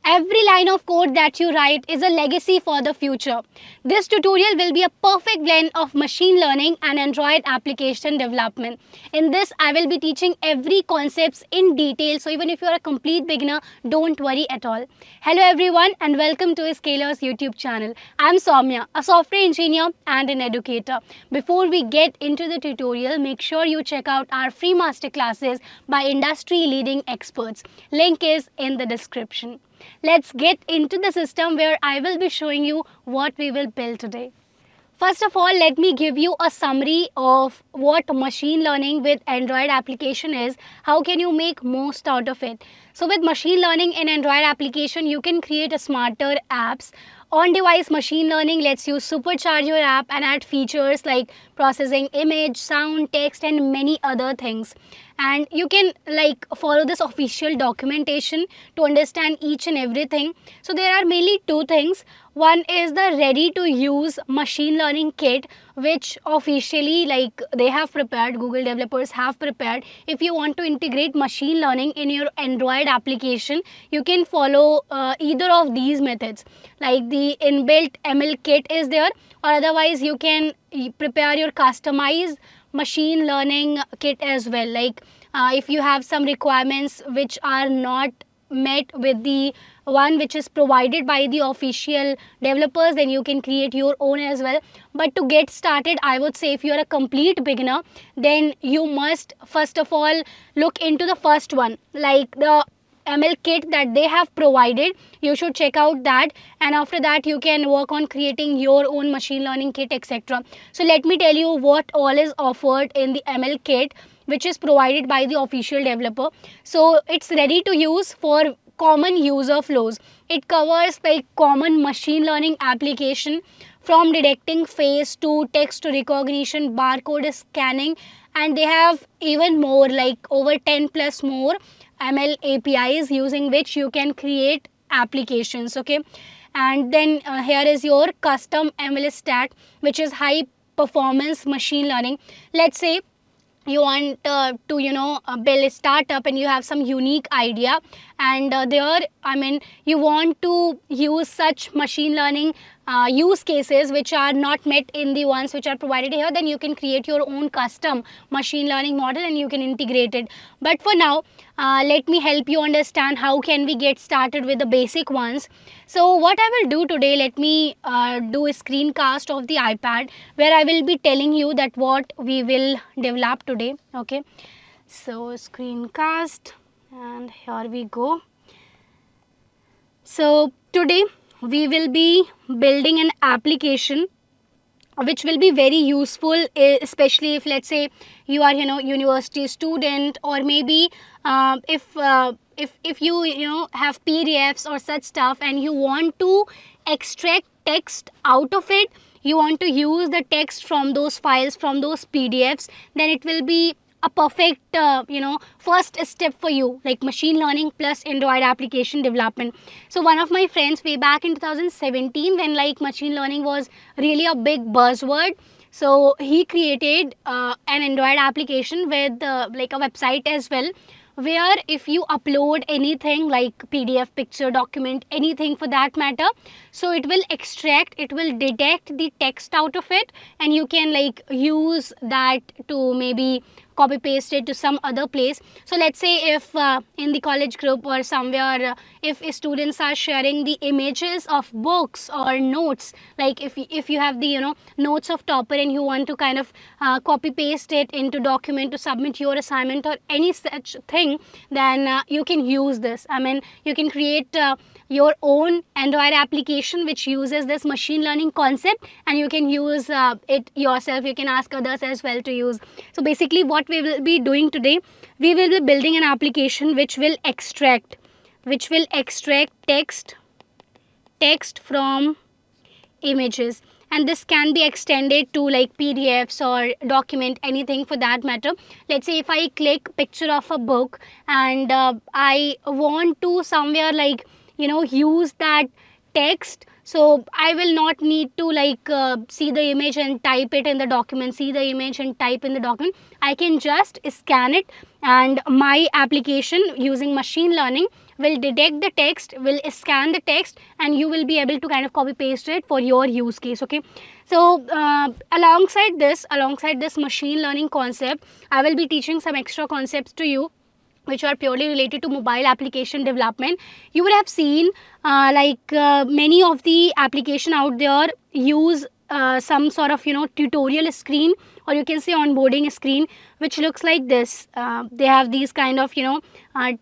Every line of code that you write is a legacy for the future. This tutorial will be a perfect blend of machine learning and Android application development. In this, I will be teaching every concepts in detail. So even if you are a complete beginner, don't worry at all. Hello everyone and welcome to Scalar's YouTube channel. I'm Soumya, a software engineer and an educator. Before we get into the tutorial, make sure you check out our free masterclasses by industry leading experts. Link is in the description. Let's get into the system where I will be showing you what we will build today. First of all, let me give you a summary of what machine learning with Android application is. How can you make most out of it? So with machine learning in Android application, you can create a smarter apps. On-device machine learning lets you supercharge your app and add features like processing image, sound, text and many other things. And you can follow this official documentation to understand each and everything. So there are mainly two things. One is the ready to use machine learning kit, which officially they have prepared, Google developers have prepared. If you want to integrate machine learning in your Android application, you can follow either of these methods. Like the inbuilt ML kit is there, or otherwise you can prepare your customized machine learning kit as well. If you have some requirements which are not met with the one which is provided by the official developers, then you can create your own as well. But to get started, I would say if you are a complete beginner, then you must first of all look into the first one, like the ML kit that they have provided. You should check out that, and after that you can work on creating your own machine learning kit, etc. So let me tell you what all is offered in the ML kit which is provided by the official developer. So it's ready to use for common user flows. It covers common machine learning application from detecting face to text recognition, barcode scanning, and they have even more, like over 10 plus more ML APIs using which you can create applications. Okay, and then here is your custom ML stack, which is high performance machine learning. Let's say you want to build a startup and you have some unique idea, and you want to use such machine learning use cases which are not met in the ones which are provided here, then you can create your own custom machine learning model and you can integrate it. But for now, let me help you understand how can we get started with the basic ones. So what I will do today, let me do a screencast of the iPad where I will be telling you that what we will develop today. Okay, so screencast, and here we go. So today we will be building an application which will be very useful, especially if let's say you are university student, or maybe if you have PDFs or such stuff and you want to extract text out of it, you want to use the text from those files, from those PDFs, then it will be a perfect first step for you, like machine learning plus Android application development. So one of my friends way back in 2017, when machine learning was really a big buzzword, so he created an Android application with a website as well, where if you upload anything like PDF, picture, document, anything for that matter, so it will extract, it will detect the text out of it, and you can use that to maybe copy paste it to some other place. So let's say if in the college group or somewhere, if students are sharing the images of books or notes, like if you have the notes of topper and you want to kind of copy paste it into document to submit your assignment or any such thing, then you can use this. You can create your own Android application which uses this machine learning concept, and you can use it yourself. You can ask others as well to use. So basically what we will be doing today, we will be building an application which will extract text from images, and this can be extended to PDFs or document, anything for that matter. Let's say if I click picture of a book and I want to somewhere use that text, So I will not need to see the image and type it in the document, see the image and type in the document. I can just scan it, and my application using machine learning will detect the text, will scan the text, and you will be able to kind of copy paste it for your use case. Okay, so alongside this machine learning concept, I will be teaching some extra concepts to you which are purely related to mobile application development. You would have seen many of the application out there use some sort of tutorial screen, or you can say onboarding screen, which looks like this. They have these kind of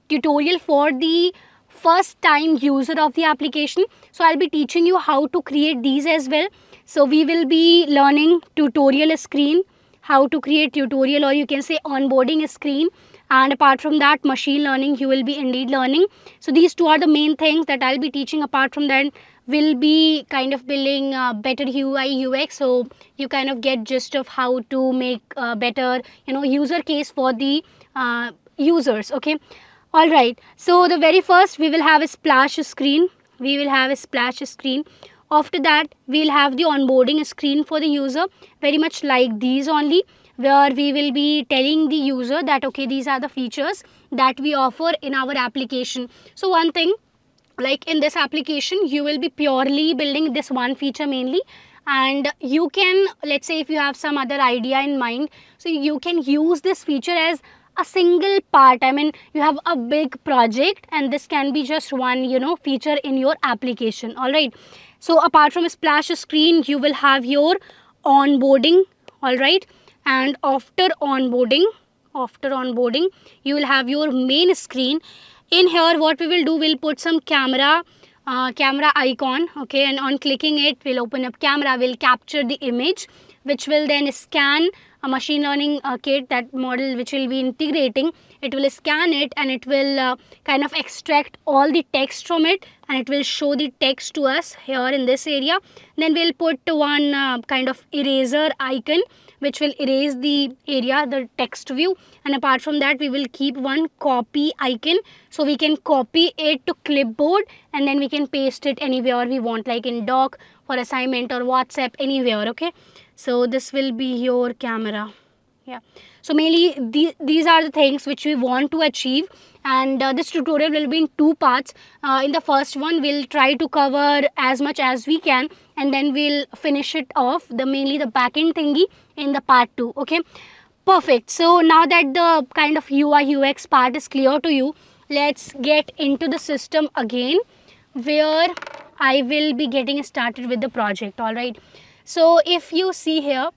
tutorial for the first time user of the application. So I'll be teaching you how to create these as well. So we will be learning tutorial screen, how to create tutorial, or you can say onboarding screen, and apart from that machine learning you will be indeed learning. So these two are the main things that I'll be teaching. Apart from that, we'll be kind of building better UI UX, so you kind of get gist of how to make better user case for the users. Okay, all right, so the very first we will have a splash screen. After that we'll have the onboarding screen for the user, very much like these only, where we will be telling the user that okay, these are the features that we offer in our application. So one thing, like in this application you will be purely building this one feature mainly, and you can, let's say if you have some other idea in mind, so you can use this feature as a single part. I mean, you have a big project and this can be just one feature in your application. All right, so apart from a splash screen you will have your onboarding. All right, and after onboarding you will have your main screen. In here what we will do, we'll put some camera icon. Okay, and on clicking it will open up camera, will capture the image, which will then scan a machine learning kit, that model which will be integrating. It will scan it and it will kind of extract all the text from it, and it will show the text to us here in this area. Then we'll put one kind of eraser icon which will erase the area, the text view. And apart from that we will keep one copy icon, so we can copy it to clipboard and then we can paste it anywhere we want, like in doc, for assignment, or WhatsApp, anywhere. Okay, so this will be your camera. Yeah, so mainly these are the things which we want to achieve, and this tutorial will be in two parts. In the first one we'll try to cover as much as we can, and then we'll finish it off, the mainly the backend thingy, in the part 2. Okay, perfect. So now that the kind of UI UX part is clear to you, let's get into the system again, where I will be getting started with the project. All right, so if you see here,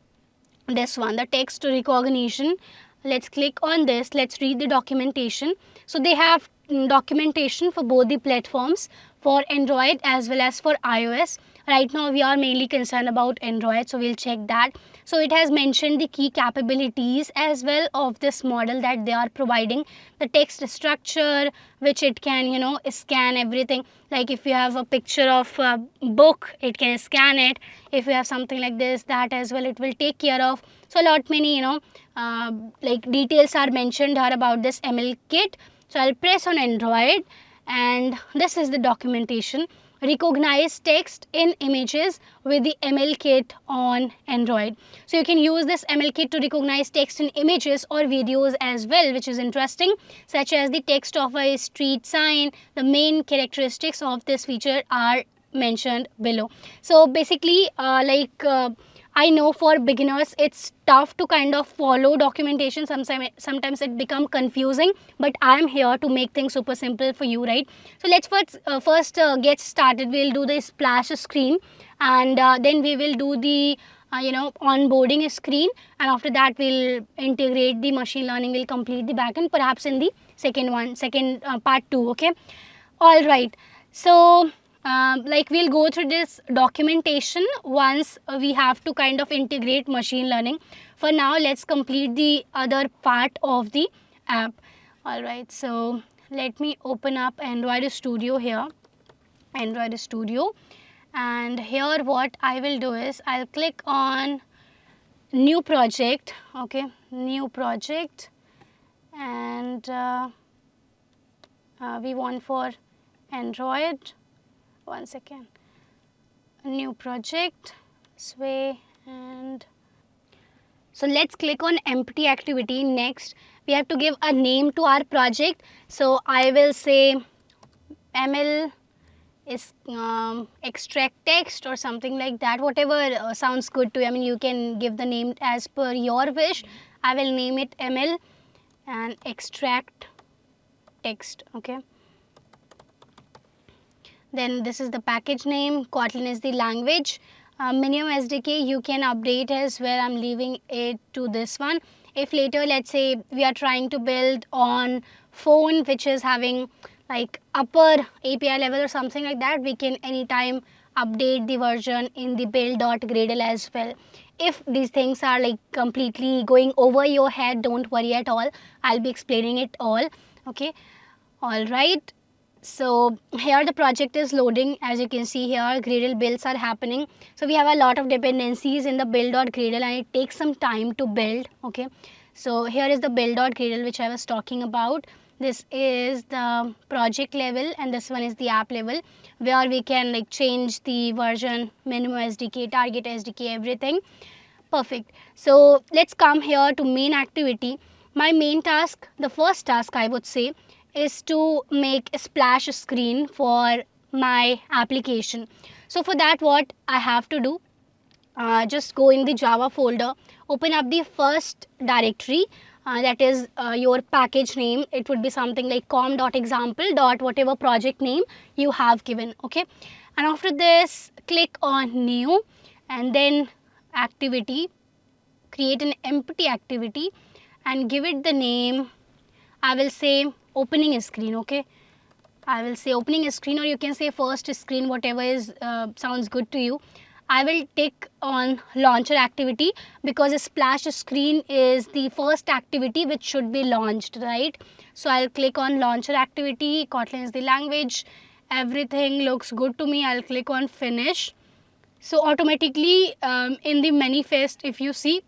this one, the text recognition, let's click on this, let's read the documentation. So they have documentation for both the platforms, for Android as well as for iOS. Right now we are mainly concerned about Android, so we'll check that. So it has mentioned the key capabilities as well of this model that they are providing, the text structure which it can scan everything. Like if you have a picture of a book, it can scan it. If you have something like this, that as well it will take care of. So a lot many like details are mentioned here about this ML kit. So I'll press on Android, and this is the documentation. Recognize text in images with the ML kit on Android. So you can use this ML kit to recognize text in images or videos as well, which is interesting, such as the text of a street sign. The main characteristics of this feature are mentioned below. So basically I know for beginners it's tough to kind of follow documentation. Sometimes it become confusing, but I am here to make things super simple for you, right? So let's first get started. We'll do the splash screen, and then we will do the onboarding screen, and after that we'll integrate the machine learning, we'll complete the backend perhaps in the second part 2. Okay, all right, so we'll go through this documentation once we have to kind of integrate machine learning. For now, let's complete the other part of the app. All right, so let me open up Android Studio here. Android Studio, and here what I will do is I'll click on new project. Okay, new project, and we want for Android. One second. new project, this way, and so let's click on empty activity. Next, we have to give a name to our project. So I will say ML is extract text or something like that, whatever sounds good to you. I mean, you can give the name as per your wish. I will name it ML and extract text. Okay, then this is the package name. Kotlin is the language. Minimum SDK you can update as well. I'm leaving it to this one. If later, let's say we are trying to build on phone which is having like upper API level or something like that, we can anytime update the version in the build.gradle as well. If these things are like completely going over your head, don't worry at all. I'll be explaining it all. Okay, all right. So here the project is loading. As you can see here, Gradle builds are happening. So we have a lot of dependencies in the build.gradle and it takes some time to build. Okay, so here is the build.gradle which I was talking about. This is the project level and this one is the app level, where we can like change the version, minimum SDK, target SDK, everything. Perfect. So let's come here to main activity. My main task, the first task I would say, is to make a splash screen for my application. So for that, what I have to do, just go in the Java folder, open up the first directory, that is your package name. It would be something like com.example. Whatever project name you have given. Okay, and after this click on new and then activity, create an empty activity and give it the name. I will say opening a screen. Okay, I will say opening a screen, or you can say first screen, whatever is sounds good to you. I will tick on launcher activity because a splash screen is the first activity which should be launched, right? So I'll click on launcher activity. Kotlin is the language. Everything looks good to me. I'll click on finish. So automatically in the manifest, if you see,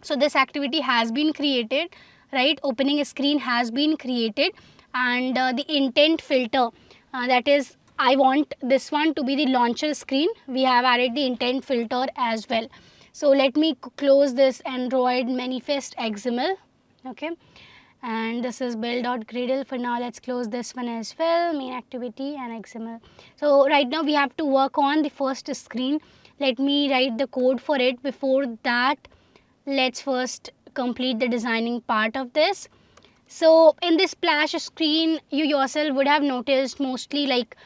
so this activity has been created, right? Opening a screen has been created, and the intent filter, that is I want this one to be the launcher screen. We have added the intent filter as well. So let me close this Android manifest XML. Okay, and this is build.gradle. For now, let's close this one as well, main activity and XML. So right now we have to work on the first screen. Let me write the code for it. Before that, let's first complete the designing part of this. So in this splash screen, you yourself would have noticed mostly like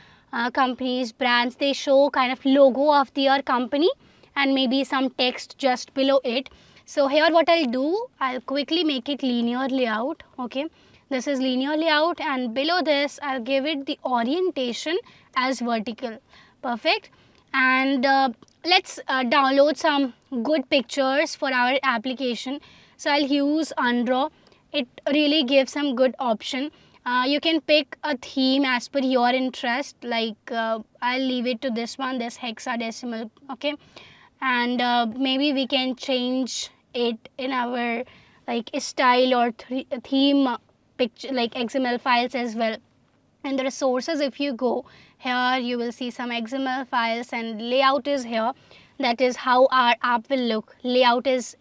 companies, brands, they show kind of logo of their company and maybe some text just below it. So here what I'll do, I'll quickly make it linear layout. Okay, this is linear layout, and below this I'll give it the orientation as vertical. Perfect. And let's download some good pictures for our application. So I'll use Undraw. It really gives some good option. You can pick a theme as per your interest, like I'll leave it to this one, this hexadecimal. Okay, and maybe we can change it in our like style or theme picture, like XML files as well. In the resources, if you go here, you will see some XML files, and layout is here. That is how our app will look. Layout is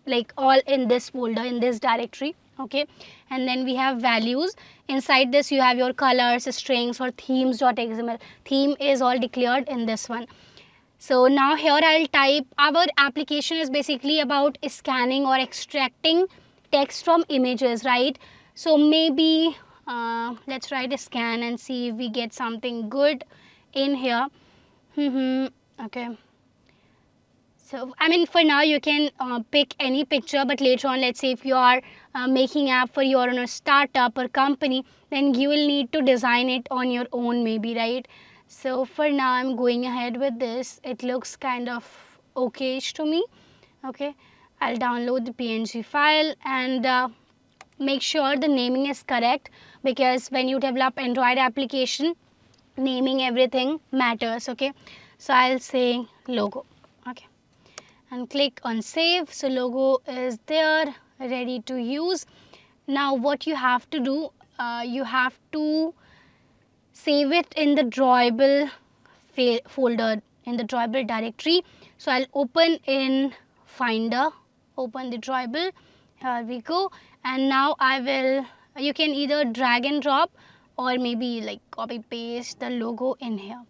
like all in this folder, in this directory. Okay, and then we have values. Inside this you have your colors, strings, or themes.xml. Theme is all declared in this one. So now here I'll type, our application is basically about scanning or extracting text from images, right? So maybe let's write a scan and see if we get something good in here. Okay. So I mean, for now you can pick any picture, but later on, let's say if you are making app for your own startup or company, then you will need to design it on your own maybe, right? So for now I'm going ahead with this. It looks kind of okayish to me. Okay, I'll download the PNG file and make sure the naming is correct, because when you develop Android application, naming everything matters. Okay, so I'll say logo. Okay, and click on save. So logo is there, ready to use. Now what you have to do, you have to save it in the drawable folder. in the drawable directory. So I'll open in Finder, open the drawable. Here we go. And now I will, you can either drag and drop or maybe like copy paste the logo in here.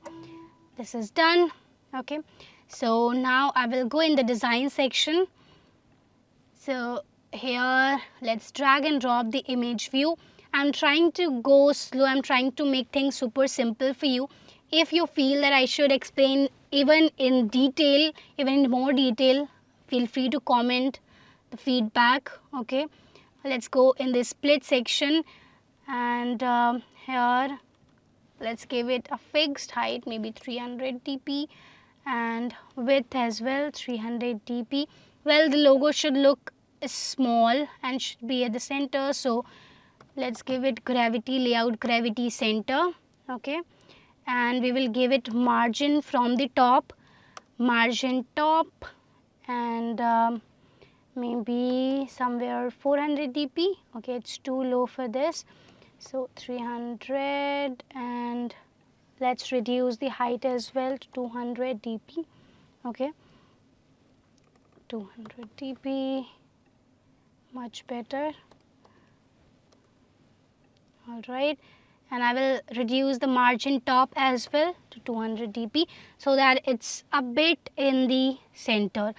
This is done. Okay. So now I will go in the design section. So here let's drag and drop the image view. I'm trying to go slow. I'm trying to make things super simple for you. If you feel that I should explain even in detail, even in more detail, feel free to comment the feedback. Okay, let's go in the split section, and here let's give it a fixed height, maybe 300 dp, and width as well 300 dp. Well, the logo should look small and should be at the center, so let's give it gravity layout, gravity center. Okay, and we will give it margin from the top, margin top, and maybe somewhere 400 dp. Okay, it's too low for this, so 300, and let's reduce the height as well to 200 dp. Okay, 200 dp, much better. All right, and I will reduce the margin top as well to 200 dp so that it's a bit in the center.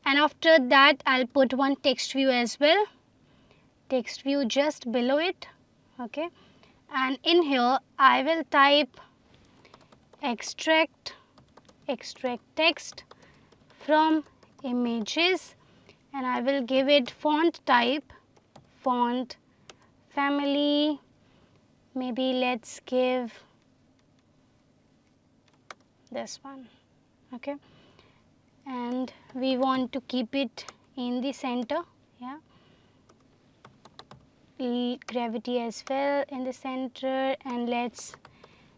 And after that I'll put one text view as well, text view just below it. Okay, and in here I will type extract text from images, and I will give it font type, font family, maybe let's give this one. Okay, and we want to keep it in the center. Yeah, gravity as well in the center, and let's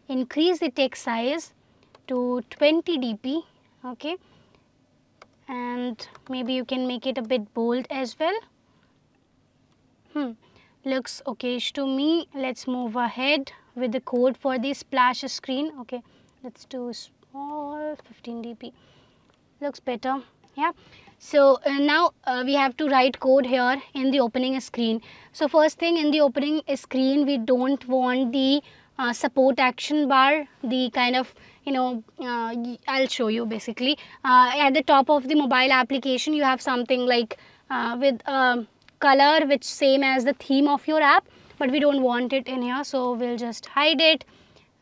increase the text size to 20 dp. Okay, and maybe you can make it a bit bold as well. Looks okayish to me. Let's move ahead with the code for the splash screen. Okay, let's do small, 15 dp. Looks better. Yeah, so now we have to write code here in the opening screen. So first thing, in the opening screen we don't want the support action bar, the kind of, you know, I'll show you basically. At the top of the mobile application you have something like with color which same as the theme of your app, but we don't want it in here, so we'll just hide it,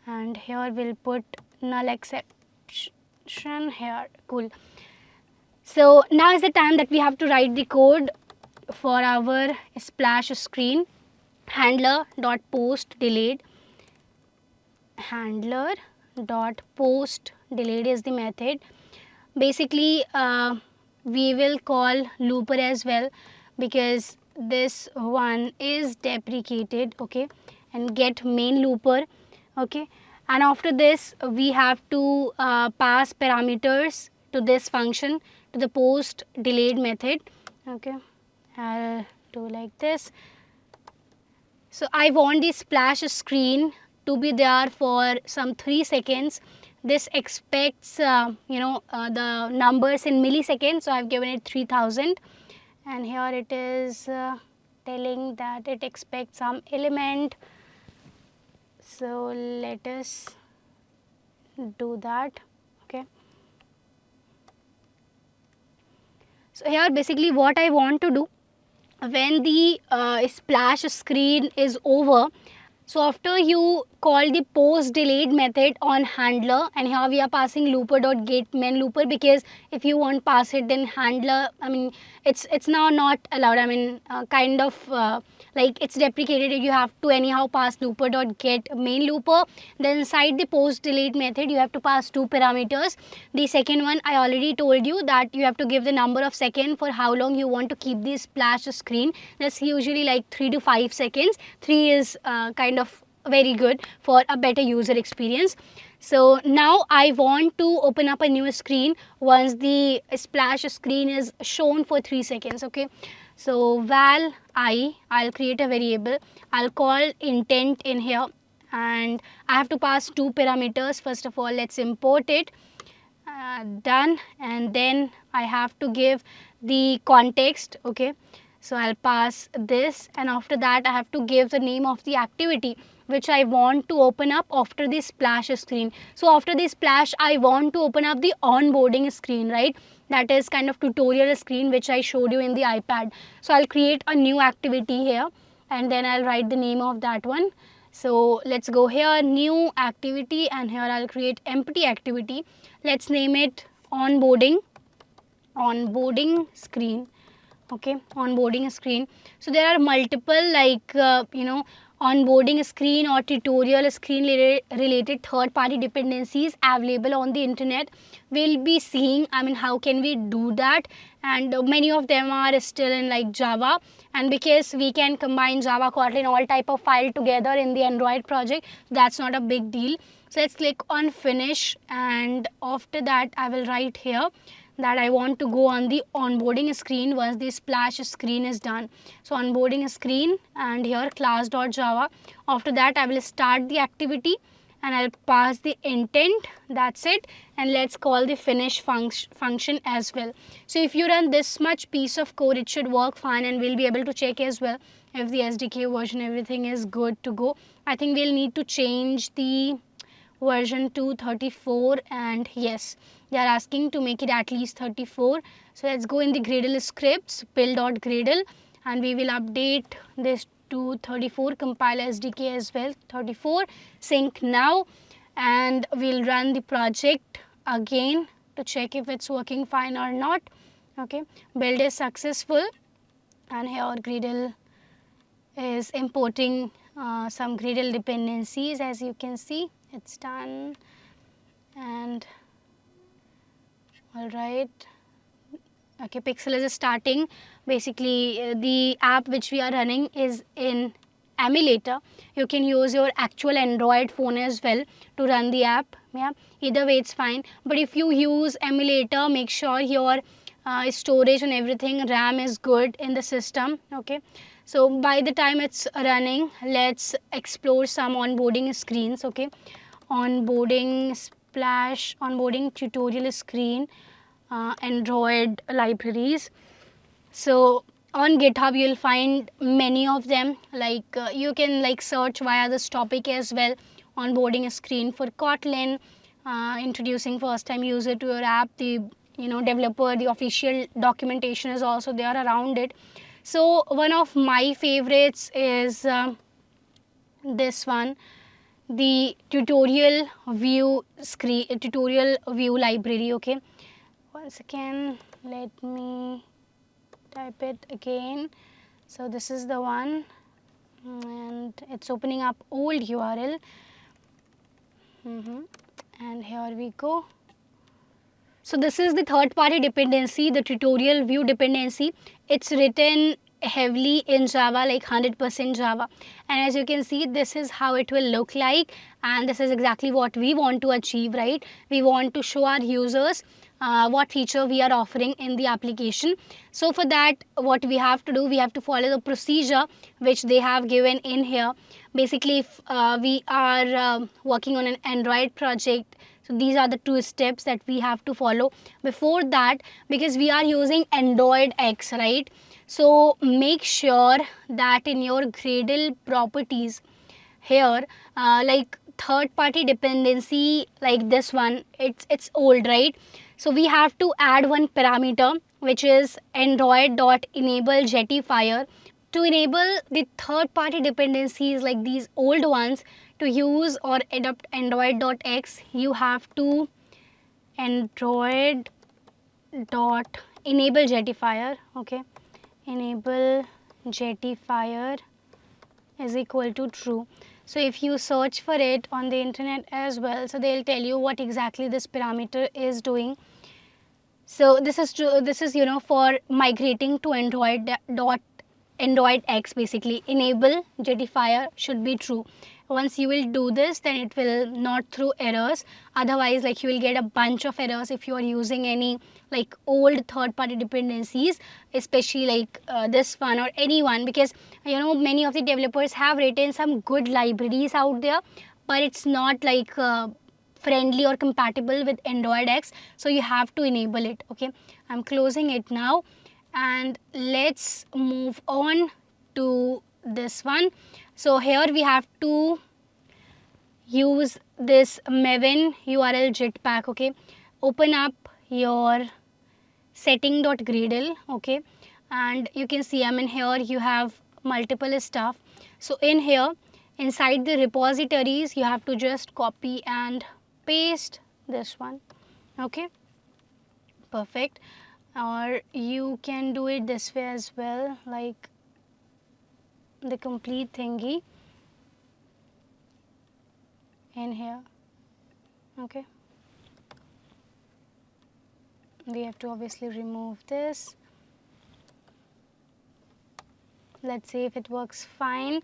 and here we'll put null exception here. Cool. So now is the time that we have to write the code for our splash screen. Handler dot post delayed, handler dot post delayed is the method. Basically we will call looper as well, because this one is deprecated. Okay, and get main looper. Okay, and after this we have to pass parameters to this function, to the post delayed method. Okay, I'll do like this. So I want the splash screen to be there for some 3 seconds. This expects the numbers in milliseconds, so I've given it 3000, and here it is telling that it expects some element. So let us do that. Okay, so here basically what I want to do, when the splash screen is over, so after you call the post delayed method on handler, and here we are passing looper dot get main looper, because if you won't pass it, then handler, I mean it's now not allowed. I mean kind of like it's deprecated. You have to anyhow pass looper dot get main looper. Then inside the post delayed method you have to pass 2 parameters. The second one I already told you that you have to give the number of seconds for how long you want to keep the splash screen. That's usually like 3 to 5 seconds. 3 is kind of very good for a better user experience. So now I want to open up a new screen once the splash screen is shown for 3 seconds. Okay, so val I'll create a variable. I'll call intent in here, and I have to pass 2 parameters. First of all, let's import it. Done. And then I have to give the context. Okay, so I'll pass this, and after that I have to give the name of the activity which I want to open up after the splash screen. So after the splash I want to open up the onboarding screen, right? That is kind of tutorial screen which I showed you in the iPad. So I'll create a new activity here, and then I'll write the name of that one. So let's go here, new activity, and here I'll create empty activity. Let's name it onboarding screen. Okay, onboarding screen. So there are multiple onboarding screen or tutorial screen related third party dependencies available on the internet. We'll be seeing, I mean, how can we do that, and many of them are still in like Java, and because we can combine Java, Kotlin, all type of file together in the Android project, that's not a big deal. So let's click on finish, and after that I will write here that I want to go on the onboarding screen once the splash screen is done. So onboarding screen, and here class.java. After that I will start the activity and I'll pass the intent. That's it. And let's call the finish function as well. So if you run this much piece of code, it should work fine, and we'll be able to check as well if the SDK version, everything is good to go. I think we'll need to change the version to 34, and yes, they are asking to make it at least 34. So let's go in the Gradle scripts, build.gradle, and we will update this to 34, compile SDK as well, 34, sync now, and we'll run the project again to check if it's working fine or not. Okay, build is successful, and here Gradle is importing some Gradle dependencies. As you can see, it's done. And all right, okay, Pixel is starting. Basically the app which we are running is in emulator. You can use your actual Android phone as well to run the app. Yeah, either way it's fine, but if you use emulator, make sure your storage and everything, RAM is good in the system. Okay, so by the time it's running, let's explore some onboarding screens. Okay, onboarding splash, onboarding tutorial screen, Android libraries. So on GitHub you'll find many of them, like you can like search via this topic as well. Onboarding screen for Kotlin, introducing first time user to your app, the developer, the official documentation is also there around it. So one of my favorites is this one, the tutorial view screen, tutorial view library. Okay, once again let me type it again. So this is the one, and it's opening up old URL. And here we go. So this is the third party dependency, the tutorial view dependency. It's written heavily in Java, like 100% Java, and as you can see, this is how it will look like, and this is exactly what we want to achieve, right? We want to show our users what feature we are offering in the application. So for that, what we have to do, we have to follow the procedure which they have given in here. Basically, if we are working on an Android project, so these are the 2 steps that we have to follow before that, because we are using Android X, right? So make sure that in your Gradle properties here, like third party dependency like this one, it's old, right? So we have to add one parameter which is android.enable jettifier to enable the third party dependencies like these old ones to use or adopt android.x. You have to android.enable jettifier. Okay, enable jettifier is equal to true. So if you search for it on the internet as well, so they'll tell you what exactly this parameter is doing. So this is true, this is for migrating to Android X. Basically enable jettifier should be true. Once you will do this, then it will not throw errors. Otherwise, like, you will get a bunch of errors if you are using any like old third party dependencies, especially like this one or any one, because many of the developers have written some good libraries out there, but it's not like friendly or compatible with Android X, so you have to enable it. Okay, I'm closing it now, and let's move on to this one. So here we have to use this Maven URL jetpack. Okay, open up your setting.gradle. Okay, and you can see, I mean, here you have multiple stuff. So in here, inside the repositories, you have to just copy and paste this one. Okay, perfect. Or you can do it this way as well, like the complete thingy in here. Okay, we have to obviously remove this. Let's see if it works fine.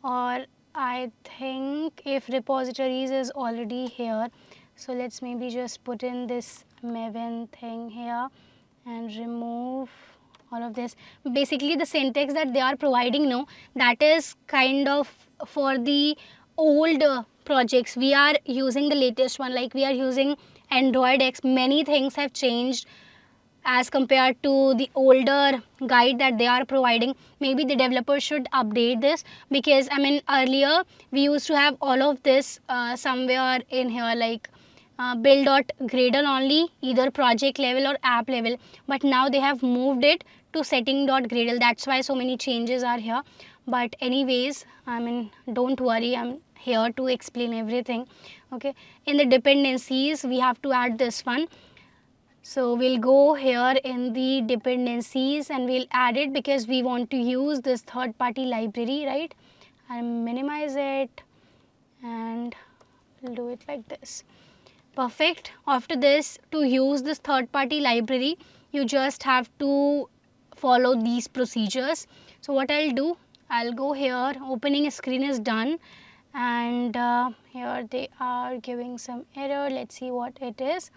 Or I think if repositories is already here, so let's maybe just put in this Maven thing here and remove all of this. Basically the syntax that they are providing now, that is kind of for the old projects. We are using the latest one, like we are using Android X. Many things have changed as compared to the older guide that they are providing. Maybe the developers should update this, because I mean, earlier we used to have all of this somewhere in here, like build.gradle only, either project level or app level, but now they have moved it to setting.gradle. That's why so many changes are here. But anyways, I mean, don't worry, I'm here to explain everything. Okay, in the dependencies we have to add this one. So we'll go here in the dependencies and we'll add it, because we want to use this third party library, right? I'll minimize it and we'll do it like this. Perfect. After this, to use this third party library, you just have to follow these procedures. So what I'll do, I'll go here, opening screen is done, and here they are giving some error. Let's see what it is.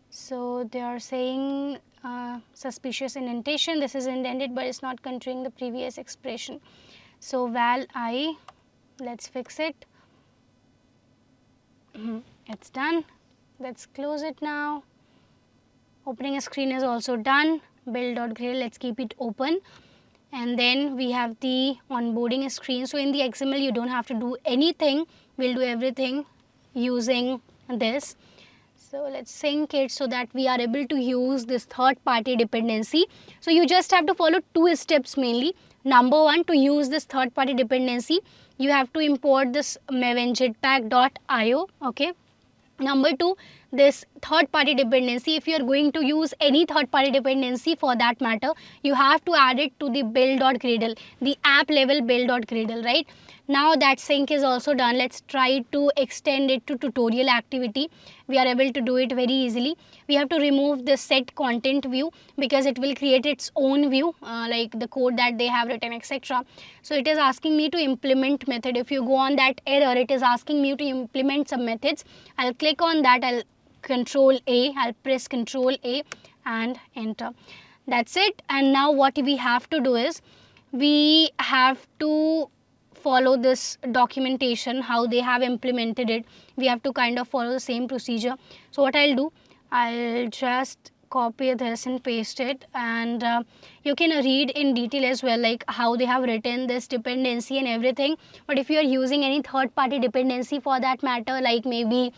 So they are saying suspicious indentation. This is indented but it's not controlling the previous expression. So val I, let's fix it. It's done. Let's close it now. Opening a screen is also done. Build.gradle, let's keep it open. And then we have the onboarding screen. So in the XML you don't have to do anything. We'll do everything using this. So let's sync it so that we are able to use this third party dependency. So you just have to follow two steps mainly. Number one, to use this third party dependency, you have to import this maven jetpack.io. Okay. Number two, this third party dependency, if you are going to use any third party dependency for that matter, you have to add it to the build.gradle, the app level build.gradle, right? Now that sync is also done, let's try to extend it to tutorial activity. We are able to do it very easily. We have to remove the set content view, because it will create its own view, like the code that they have written, etc. So it is asking me to implement method. If you go on that error, it is asking me to implement some methods. I'll click on that, I'll Control A, I'll press Control A and enter. That's it. And now what we have to do is, we have to follow this documentation, how they have implemented it. We have to kind of follow the same procedure. So what I'll do, I'll just copy this and paste it, and you can read in detail as well, like how they have written this dependency and everything. But if you are using any third party dependency for that matter, like maybe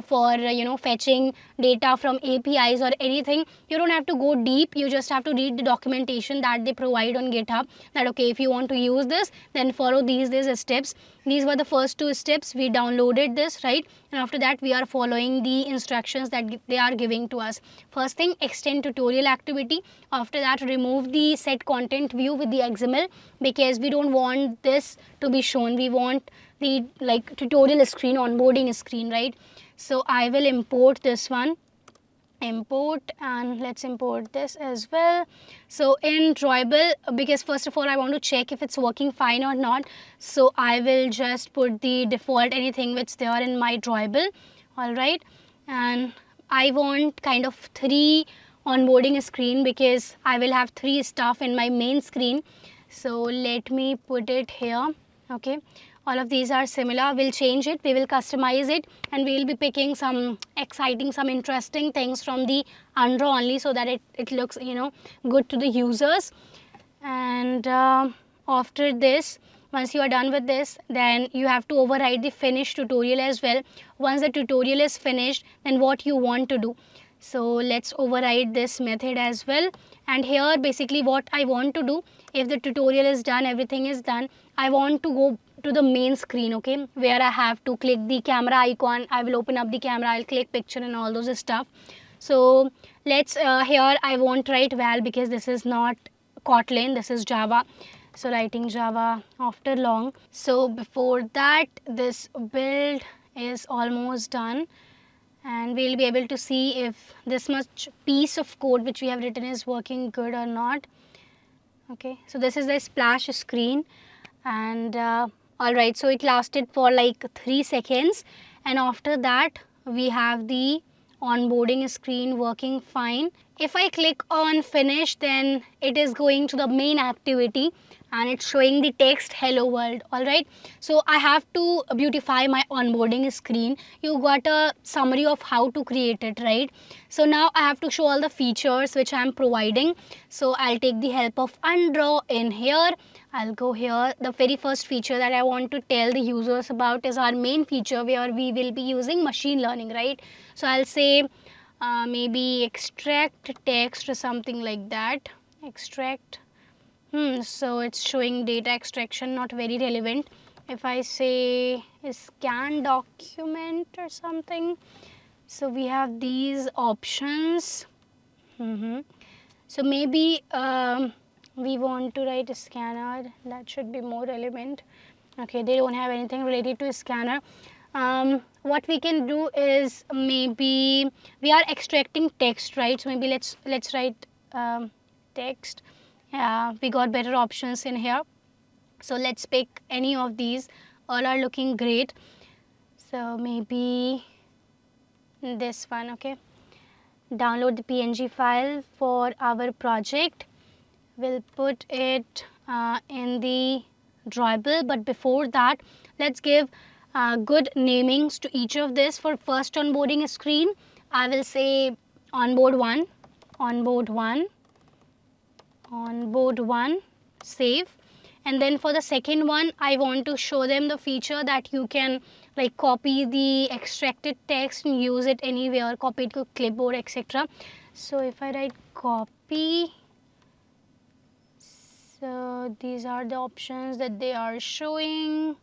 for fetching data from APIs or anything, you don't have to go deep. You just have to read the documentation that they provide on GitHub, that okay, if you want to use this, then follow these steps. These were the first two steps. We downloaded this, right? And after that we are following the instructions that they are giving to us. First thing, extend tutorial activity. After that, remove the set content view with the XML, because we don't want this to be shown. We want the like tutorial screen, onboarding screen, right? So I will import this one, import, and let's import this as well. So in drawable, because first of all I want to check if it's working fine or not, so I will just put the default anything which they are in my drawable. All right, and I want kind of 3 onboarding screen, because I will have 3 stuff in my main screen. So let me put it here. Okay, All of these are similar. We'll change it, we will customize it, and we'll be picking some exciting, some interesting things from the undraw only, so that it looks, good to the users. And after this, once you are done with this, then you have to override the finished tutorial as well. Once the tutorial is finished, then what you want to do. So let's override this method as well. And here basically what I want to do, if the tutorial is done, everything is done, I want to go to the main screen, okay, where I have to click the camera icon. I will open up the camera, I'll click picture and all those stuff. So let's here I won't write val because this is not Kotlin, this is Java. So writing Java after long. So before that, this build is almost done, and we'll be able to see if this much piece of code which we have written is working good or not. Okay, so this is the splash screen, and alright, so it lasted for like 3 seconds, and after that we have the onboarding screen working fine. If I click on finish, then it is going to the main activity and it's showing the text hello world. Alright, so I have to beautify my onboarding screen. You got a summary of how to create it, right? So now I have to show all the features which I am providing. So I'll take the help of undraw in here. I'll go here. The very first feature that I want to tell the users about is our main feature where we will be using machine learning, right? So I'll say maybe extract text or something like that. Extract. So it's showing data extraction, not very relevant. If I say scan document or something, so we have these options. So maybe we want to write a scanner, that should be more relevant. Okay, they don't have anything related to a scanner. What we can do is maybe we are extracting text, right? So maybe let's write text. Yeah, we got better options in here. So let's pick any of these. All are looking great. So maybe this one, okay. Download the PNG file for our project. We'll put it in the drawable, but before that, let's give good namings to each of this. For first onboarding screen, I will say onboard 1, onboard 1, onboard 1, save. And then for the second one, I want to show them the feature that you can like copy the extracted text and use it anywhere, copy it to clipboard, etc. So if I write copy, so these are the options that they are showing.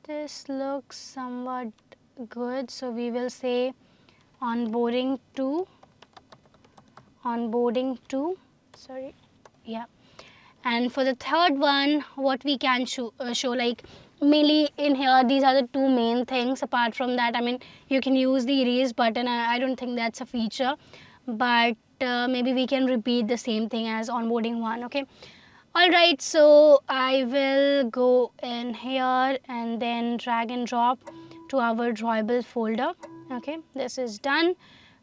This looks somewhat good, so we will say onboarding 2, onboarding 2, sorry, yeah. And for the third one, what we can show like mainly in here, these are the two main things. Apart from that, I mean, you can use the erase button. I don't think that's a feature, but maybe we can repeat the same thing as onboarding 1, okay. Alright, so I will go in here and then drag and drop to our drawable folder. Okay, this is done.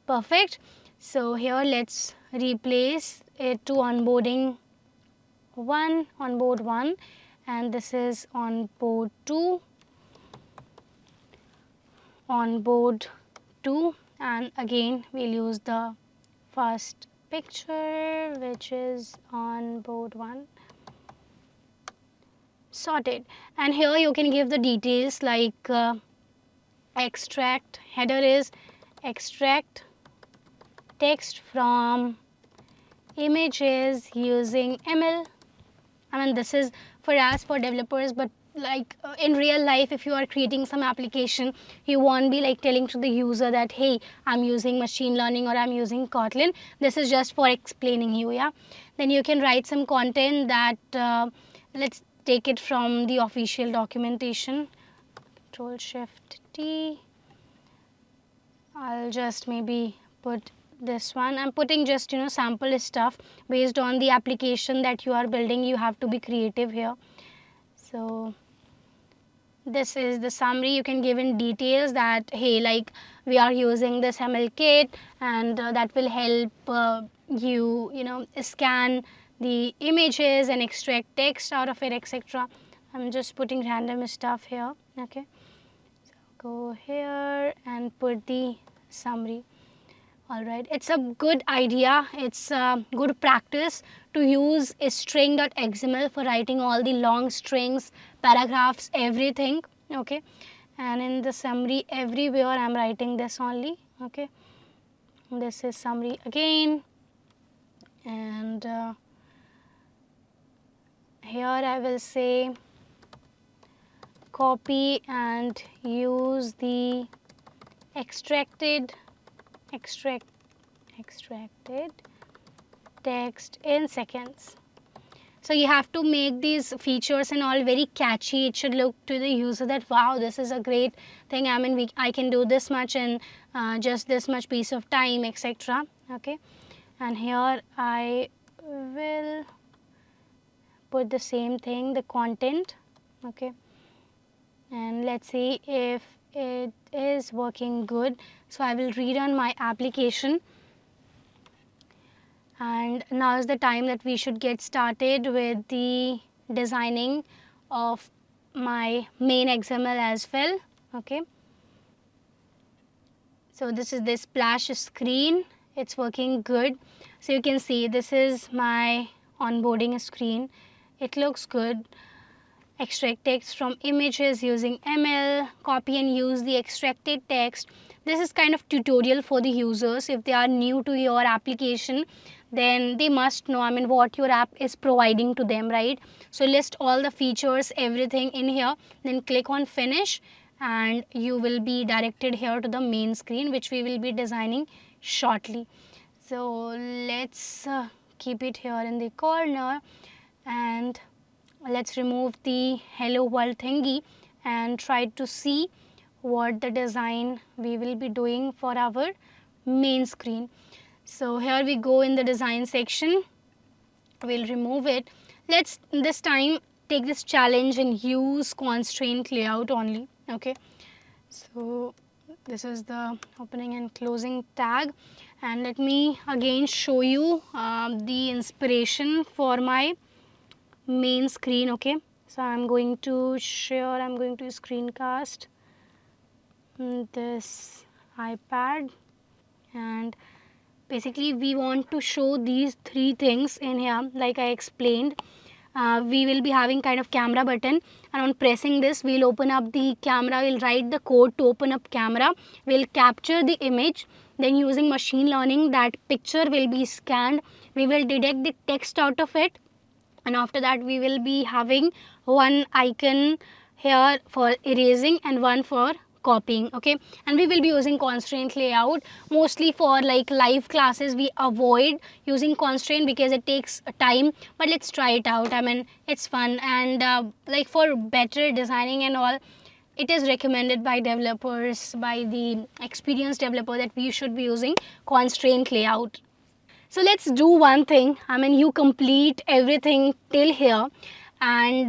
Perfect. So here let's replace it to onboarding 1, onboard 1, and this is onboard 2, onboard 2, and again we'll use the first picture which is onboard 1. Sorted. And here you can give the details like extract, header is extract text from images using ML. I mean, this is for us, for developers, but like in real life, if you are creating some application, you won't be like telling to the user that, hey, I'm using machine learning or I'm using Kotlin. This is just for explaining you, yeah. Then you can write some content that let's take it from the official documentation. Control Shift T. I'll just maybe put this one. I'm putting just sample stuff based on the application that you are building. You have to be creative here. So this is the summary. You can give in details that, hey, like we are using this ML kit and that will help you scan the images and extract text out of it, etc. I'm just putting random stuff here. Okay, so go here and put the summary. Alright, it's a good idea, it's a good practice to use a string.xml for writing all the long strings, paragraphs, everything. Okay, and in the summary everywhere I'm writing this only. Okay, this is summary again, and here I will say copy and use the extracted text in seconds. So you have to make these features and all very catchy. It should look to the user that wow, this is a great thing. I mean, I can do this much in just this much piece of time, etc. Okay, and here I will put the same thing, the content. Okay, and let's see if it is working good. So I will rerun my application, and now is the time that we should get started with the designing of my main XML as well. Okay, so this is the splash screen, it's working good. So you can see this is my onboarding screen, it looks good. Extract text from images using ML, copy and use the extracted text. This is kind of tutorial for the users. If they are new to your application, then they must know, I mean, what your app is providing to them, right? So list all the features, everything in here, then click on finish, and you will be directed here to the main screen, which we will be designing shortly. So let's keep it here in the corner, and let's remove the hello world thingy and try to see what the design we will be doing for our main screen. So here we go in the design section, we'll remove it. Let's this time take this challenge and use constraint layout only. Okay, so this is the opening and closing tag, and let me again show you the inspiration for my main screen. Okay, so I'm going to share, I'm going to screencast this iPad, and basically we want to show these three things in here. Like I explained, we will be having kind of camera button, and on pressing this we'll open up the camera, we'll write the code to open up camera, we'll capture the image, then using machine learning that picture will be scanned, we will detect the text out of it, and after that we will be having one icon here for erasing and one for copying. Okay, and we will be using constraint layout mostly for like live classes. We avoid using constraint because it takes time, but let's try it out. I mean, it's fun, and like for better designing and all, it is recommended by developers, by the experienced developer, that we should be using constraint layout. So let's do one thing. I mean, you complete everything till here, and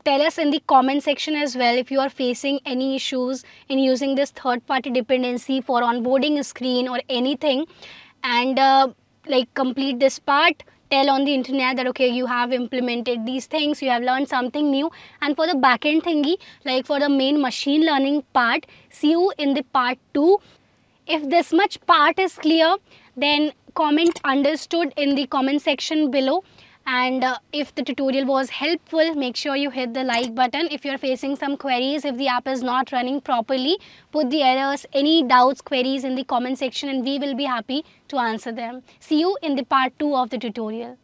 tell us in the comment section as well if you are facing any issues in using this third party dependency for onboarding screen or anything, and like complete this part. Tell on the internet that okay, you have implemented these things, you have learned something new. And for the backend thingy, like for the main machine learning part, see you in the part 2. If this much part is clear, then comment understood in the comment section below. And if the tutorial was helpful, make sure you hit the like button. If you're facing some queries, if the app is not running properly, put the errors, any doubts, queries in the comment section, and we will be happy to answer them. See you in the part 2 of the tutorial.